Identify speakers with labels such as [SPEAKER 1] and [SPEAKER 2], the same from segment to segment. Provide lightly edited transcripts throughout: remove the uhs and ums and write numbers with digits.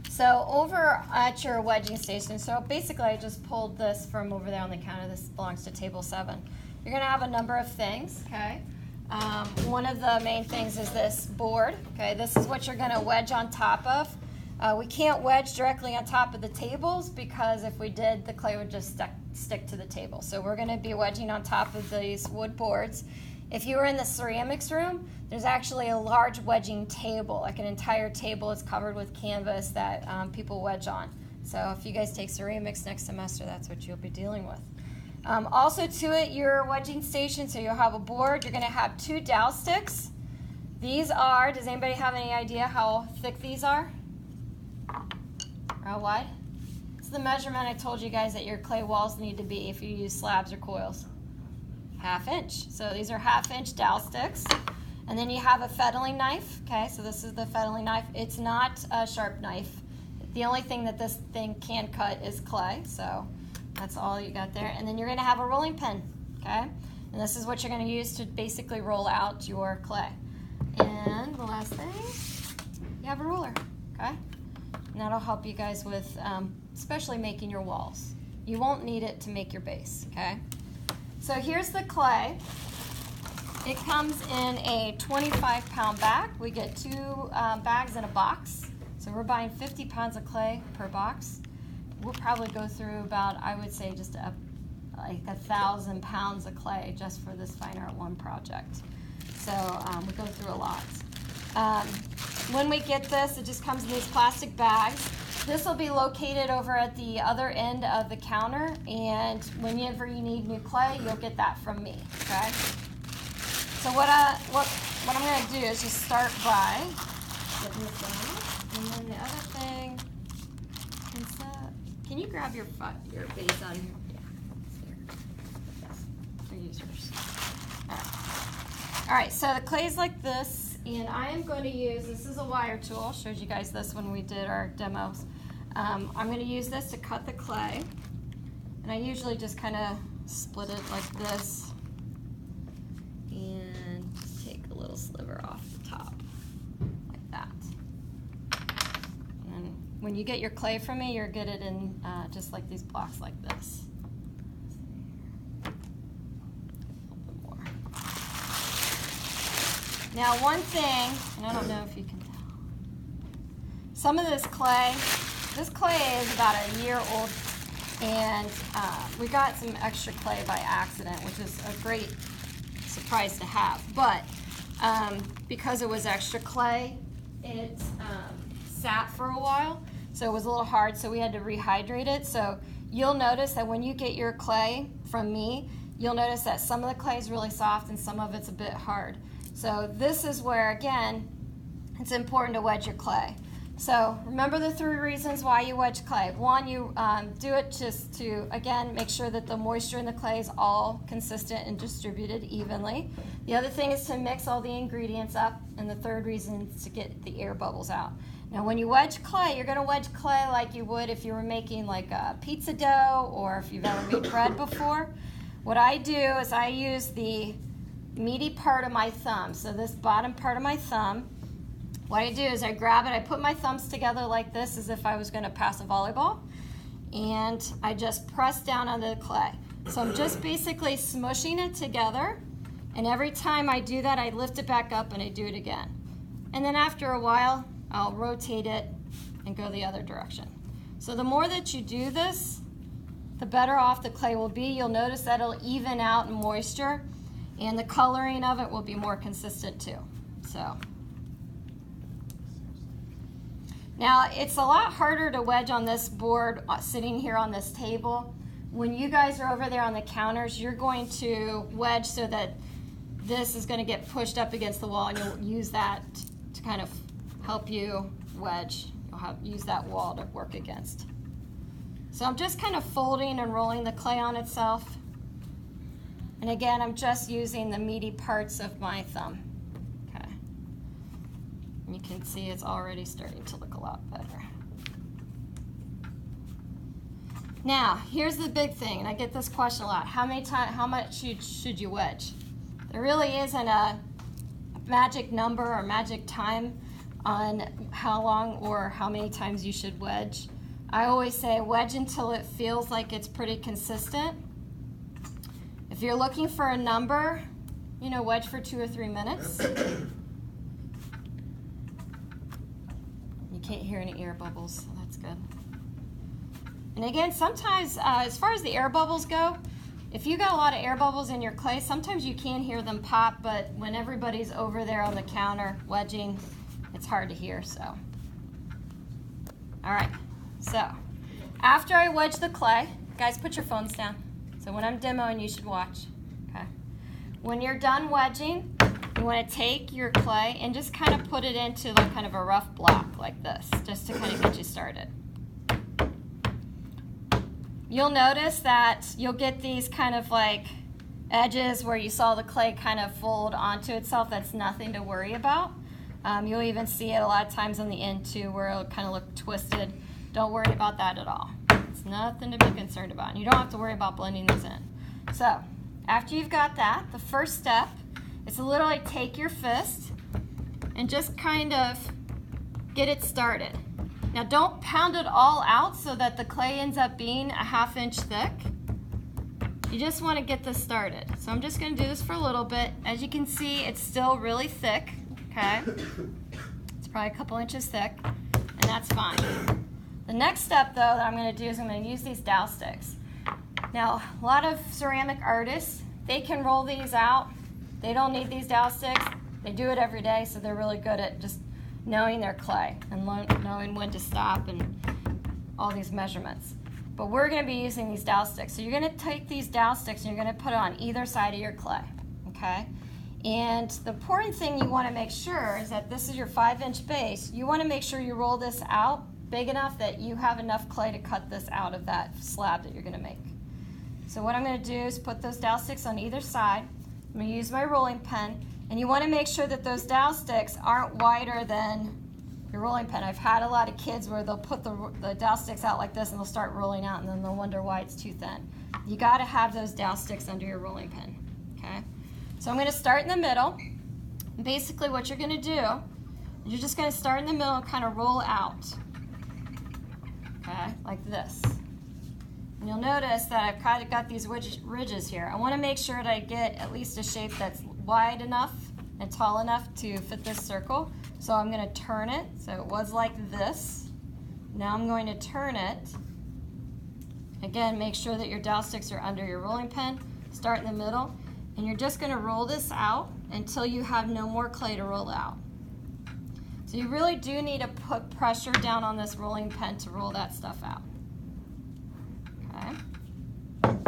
[SPEAKER 1] So over at your wedging station, so basically I just pulled this from over there on the counter. This belongs to table 7. You're gonna have a number of things, okay? One of the main things is this board, okay? This is what you're gonna wedge on top of. We can't wedge directly on top of the tables because if we did, the clay would just stick to the table. So we're gonna be wedging on top of these wood boards. If you were in the ceramics room, there's actually a large wedging table, like an entire table is covered with canvas that people wedge on. So if you guys take ceramics next semester, that's what you'll be dealing with. Also to it, your wedging station, so you'll have a board, you're gonna have 2 dowel sticks. These are, does anybody have any idea how thick these are? Or how wide? It's the measurement I told you guys that your clay walls need to be if you use slabs or coils. 1/2 inch. So these are 1/2 inch dowel sticks. And then you have a fettling knife, okay? So this is the fettling knife. It's not a sharp knife. The only thing that this thing can cut is clay, so that's all you got there. And then you're gonna have a rolling pin, okay? And this is what you're gonna use to basically roll out your clay. And the last thing, you have a ruler, okay? And that'll help you guys with, especially making your walls. You won't need it to make your base, okay? So here's the clay. It comes in a 25-pound bag. We get 2 bags in a box. So we're buying 50 pounds of clay per box. We'll probably go through about, I would say, just like 1,000 pounds of clay just for this Fine Art 1 project. So we go through a lot. When we get this, it just comes in these plastic bags. This will be located over at the other end of the counter, and whenever you need new clay, you'll get that from me, okay? So what I'm gonna do is just start by getting this down, and then the other thing is, can you grab your base on here? Yeah, here. Use yours. All right, so the clay's like this, and I am going to use, this is a wire tool, showed you guys this when we did our demos. I'm going to use this to cut the clay, and I usually just kind of split it like this, and just take a little sliver off the top, like that. And when you get your clay from me, you'll get it in just like these blocks like this. Now one thing, and I don't know if you can tell, some of this clay is about a year old, and we got some extra clay by accident, which is a great surprise to have. But because it was extra clay, it sat for a while, so it was a little hard, so we had to rehydrate it. So you'll notice that when you get your clay from me, you'll notice that some of the clay is really soft and some of it's a bit hard. So this is where, again, it's important to wedge your clay. So remember the 3 reasons why you wedge clay. 1, you do it just to, again, make sure that the moisture in the clay is all consistent and distributed evenly. The other thing is to mix all the ingredients up, and the 3rd reason is to get the air bubbles out. Now when you wedge clay, you're gonna wedge clay like you would if you were making like a pizza dough or if you've ever made bread before. What I do is I use the meaty part of my thumb, so this bottom part of my thumb. What I do is I grab it, I put my thumbs together like this as if I was going to pass a volleyball, and I just press down on the clay. So I'm just basically smushing it together, and every time I do that, I lift it back up and I do it again. And then after a while, I'll rotate it and go the other direction. So the more that you do this, the better off the clay will be. You'll notice that it'll even out in moisture, and the coloring of it will be more consistent too. So now it's a lot harder to wedge on this board sitting here on this table. When you guys are over there on the counters, you're going to wedge so that this is going to get pushed up against the wall, and you'll use that to kind of help you wedge. You'll use that wall to work against. So I'm just kind of folding and rolling the clay on itself. And again, I'm just using the meaty parts of my thumb. Okay. And you can see it's already starting to look a lot better. Now, here's the big thing, and I get this question a lot. How much should you wedge? There really isn't a magic number or magic time. on how long or how many times you should wedge. I always say wedge until it feels like it's pretty consistent. If you're looking for a number, you know, wedge for 2 or 3 minutes. You can't hear any air bubbles, so that's good. And again, sometimes, as far as the air bubbles go, if you got a lot of air bubbles in your clay, sometimes you can hear them pop, but when everybody's over there on the counter wedging, it's hard to hear, so. All right, so after I wedge the clay, guys, put your phones down. So when I'm demoing, you should watch, okay? When you're done wedging, you want to take your clay and just kind of put it into like kind of a rough block like this, just to kind of get you started. You'll notice that you'll get these kind of like edges where you saw the clay kind of fold onto itself. That's nothing to worry about. You'll even see it a lot of times on the end too, where it'll kind of look twisted. Don't worry about that at all. It's nothing to be concerned about. And you don't have to worry about blending these in. So after you've got that, the first step is to literally take your fist and just kind of get it started. Now don't pound it all out so that the clay ends up being a 1/2 inch thick. You just want to get this started. So I'm just going to do this for a little bit. As you can see, it's still really thick, okay? It's probably a couple inches thick, and that's fine. The next step though that I'm going to do is I'm going to use these dowel sticks. Now a lot of ceramic artists, they can roll these out. They don't need these dowel sticks. They do it every day, so they're really good at just knowing their clay and knowing when to stop and all these measurements. But we're going to be using these dowel sticks. So you're going to take these dowel sticks and you're going to put it on either side of your clay, okay? And the important thing you want to make sure is that this is your 5-inch base. You want to make sure you roll this out big enough that you have enough clay to cut this out of that slab that you're going to make. So what I'm going to do is put those dowel sticks on either side. I'm going to use my rolling pin. And you want to make sure that those dowel sticks aren't wider than your rolling pin. I've had a lot of kids where they'll put the dowel sticks out like this and they'll start rolling out and then they'll wonder why it's too thin. You got to have those dowel sticks under your rolling pin, okay? So I'm going to start in the middle. And basically what you're going to do, you're just going to start in the middle and kind of roll out, okay, like this. And you'll notice that I've kind of got these ridges here. I want to make sure that I get at least a shape that's wide enough and tall enough to fit this circle. So I'm going to turn it. So it was like this. Now I'm going to turn it. Again, make sure that your dowel sticks are under your rolling pin. Start in the middle. And you're just going to roll this out until you have no more clay to roll out. So you really do need to put pressure down on this rolling pin to roll that stuff out. Okay.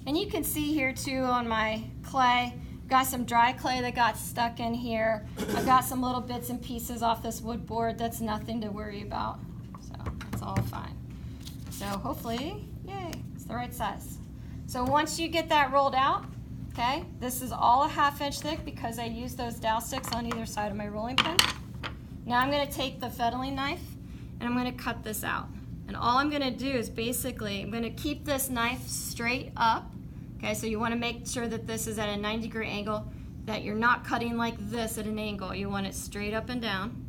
[SPEAKER 1] And you can see here too on my clay, got some dry clay that got stuck in here. I've got some little bits and pieces off this wood board. That's nothing to worry about. So it's all fine. So hopefully, yay, it's the right size. So once you get that rolled out, okay, this is all a 1/2 inch thick because I used those dowel sticks on either side of my rolling pin. Now I'm going to take the Fettling knife and I'm going to cut this out. And all I'm going to do is basically, I'm going to keep this knife straight up. Okay, so you want to make sure that this is at a 90-degree angle, that you're not cutting like this at an angle. You want it straight up and down.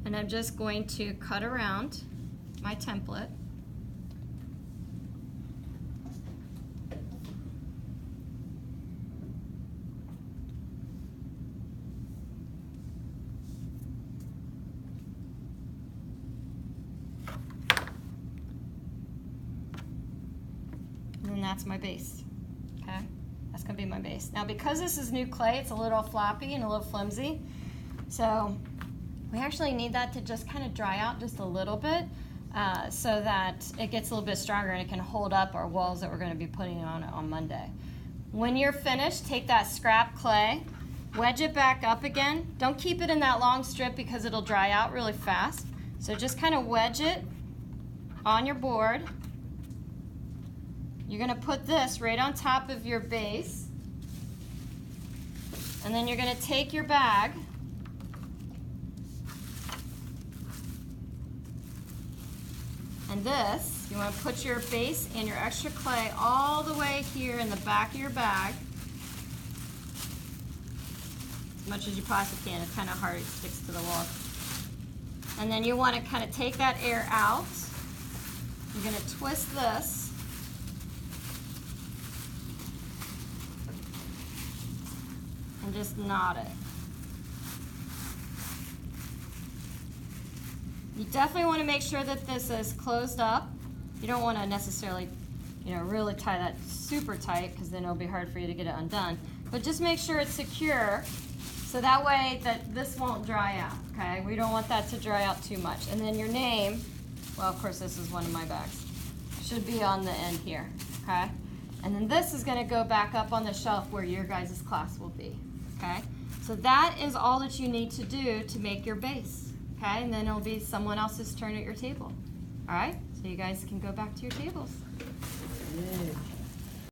[SPEAKER 1] And I'm just going to cut around my template. And then that's my base. Okay, that's going to be my base. Now because this is new clay, it's a little floppy and a little flimsy. So we actually need that to just kind of dry out just a little bit so that it gets a little bit stronger and it can hold up our walls that we're going to be putting on Monday. When you're finished, take that scrap clay, wedge it back up again. Don't keep it in that long strip because it'll dry out really fast. So just kind of wedge it on your board. You're going to put this right on top of your base, and then you're going to take your bag and this, you want to put your base and your extra clay all the way here in the back of your bag, as much as you possibly can. It's kind of hard, it sticks to the wall. And then you want to kind of take that air out. You're going to twist this. And just knot it. You definitely want to make sure that this is closed up. You don't want to necessarily, really tie that super tight because then it'll be hard for you to get it undone. But just make sure it's secure so that way that this won't dry out, okay? We don't want that to dry out too much. And then your name, well, of course, this is one of my bags, should be on the end here, okay? And then this is going to go back up on the shelf where your guys' class will be, okay? So that is all that you need to do to make your base, okay? And then it'll be someone else's turn at your table, all right? So you guys can go back to your tables.
[SPEAKER 2] Yeah.